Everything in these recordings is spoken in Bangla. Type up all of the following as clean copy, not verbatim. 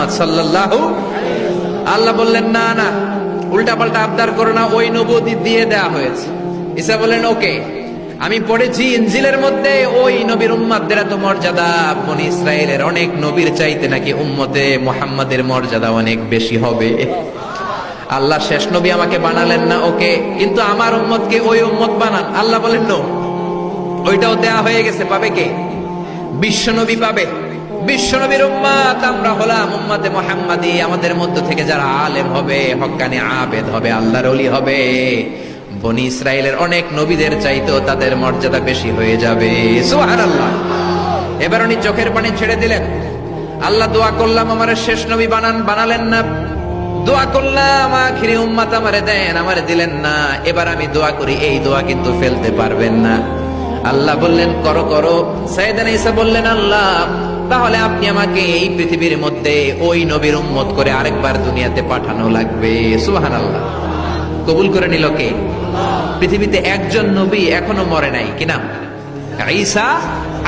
মুহাম্মদ সাল্লাল্লাহু। আল্লাহ বললেন না না, উল্টা পাল্টা আবদার করো না, ওই নবুয়ত দিয়ে দেয়া হয়েছে। ঈসা বললেন ওকে, আমি পড়েছি ইনজিলের মধ্যে ওই নবীর উম্মতদের এত মর্যাদা, বনি ইসরায়েলের অনেক নবীর চাইতে নাকি উম্মতে মুহাম্মাদের মর্যাদা অনেক বেশি হবে। আল্লাহ শেষ নবী আমাকে বানালেন না ওকে, কিন্তু আমার উম্মতকে ওই উম্মত বানান। আল্লাহ বলেন নো, ওইটাও দেয়া হয়ে গেছে। পাবে কে? বিশ্ব নবী পাবে। বিশ্ব নবীর উম্মত আমরা হলাম উম্মতে মুহাম্মাদি। আমাদের মধ্য থেকে যারা আলেম হবে, হক্কানি আবেদ হবে, আল্লাহর ওলি হবে, বনি ইসরায়েলের অনেক নবীদের চাইতেও তাদের মর্যাদা বেশি হয়ে যাবে। সুবহানাল্লাহ। এবার উনি চোখের পানি ছেড়ে দিলেন। আল্লাহ দোয়া করলাম আমারে শেষ নবী বানান, বানালেন না। দোয়া করলাম আখিরি উম্মত আমারে দেন, আমারে দিলেন না। এবার আমি দোয়া করি, এই দোয়া কিন্তু ফেলতে পারবেন না। আল্লাহ বললেন করো করো। সাইয়েদনা ঈসা বললেন আল্লাহ তাহলে আপনি আমাকে এই পৃথিবীর মধ্যে ওই নবীর উম্মত করে আরেকবার দুনিয়াতে পাঠানো লাগবে। সুবহানাল্লাহ। কবুল করে নিল কে? পৃথিবীতে একজন নবী এখনো মরে নাই, কি নাম? ঈসা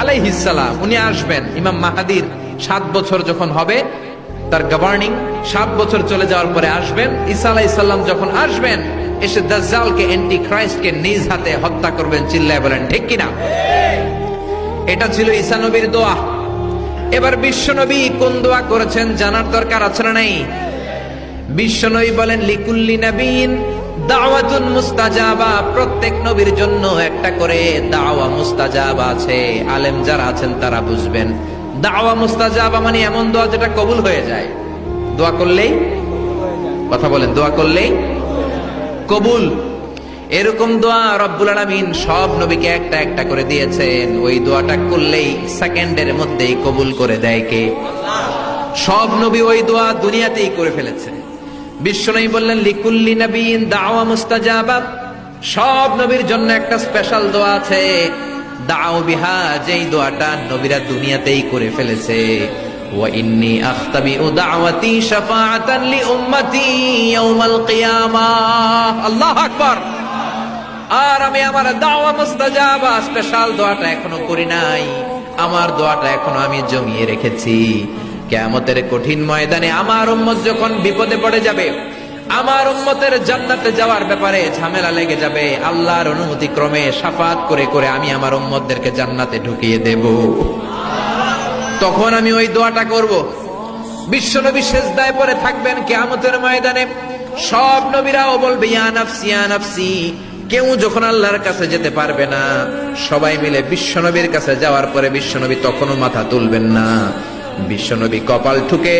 আলাইহিস সালাম। উনি আসবেন। ইমাম মাহদীর 7 বছর যখন হবে, তার গভর্নিং 7 বছর চলে যাওয়ার পরে আসবেন। ঈসা আলাইহিস সালাম যখন আসবেন, এসে দাজ্জালকে, অ্যান্টি ক্রাইস্টকে নিজ হাতে হত্যা করবেন। চিল্লায় বলেন ঠিক কিনা? এটা ছিল ঈসা নবীর দোয়া। এবার বিশ্ব নবী কোন দোয়া করেছেন জানার দরকার আছে না নাই? বিশ্ব নবী বলেন লিকুল্লি নবীন দাওয়াতুন মুস্তাজাবা। প্রত্যেক নবীর জন্য একটা করে দাওয়া মুস্তাজাবা আছে। আলেম যারা আছেন তারা বুঝবেন। দাওয়া মুস্তাজাবা মানে এমন দোয়া যেটা কবুল হয়ে যায়। দোয়া করলেই, কথা বলেন, দোয়া করলেই কবুল। এরকম দোয়া রব্বুল আলামিন সব নবীকে একটা একটা করে দিয়েছেন। ওই দোয়াটা করলেই সেকেন্ডের মধ্যেই কবুল করে দেয় কে? সব নবী ওই দোয়া দুনিয়াতেই করে ফেলেছে। বিশ্বনবী বললেন লিকুল্লি নবীন দাওয়া মুস্তাজাবা। সব নবীর জন্য একটা স্পেশাল দোয়া আছে, দাও বিহা, যেই দোয়াটা নবীরা দুনিয়াতেই করে ফেলেছে। ওয়া ইন্নী আখতাবিউ দাওয়াতি শাফাআতান লি উম্মতি ইয়াউমাল কিয়ামাহ। আল্লাহু আকবার। আর আমি আমার দাওয়া মুস্তাজাবা স্পেশাল দোয়াটা এখনো করি নাই। আমার দোয়াটা এখনো আমি জমিয়ে রেখেছি। কিয়ামতের কঠিন ময়দানে আমার উম্মত যখন বিপদে পড়ে যাবে, আমার উম্মতের জান্নাতে যাওয়ার ব্যাপারে ঝামেলা লেগে যাবে, আল্লাহর অনুমতি ক্রমে শাফাত করে করে আমি আমার উম্মতদেরকে জান্নাতে ঢুকিয়ে দেব। তখন আমি ওই দোয়াটা করব। বিশ্বনবী সিজদায় পড়ে থাকবেন কিয়ামতের ময়দানে। সব নবীরাও বলবে ইয়া নাফসি ইয়া নাফসি। কেউ যখন আল্লাহর কাছে যেতে পারবে না, সবাই মিলে বিশ্বনবীর কাছে যাওয়ার পরে বিশ্বনবী তখনও মাথা তুলবেন না। বিশ্বনবী কপাল ঠুকে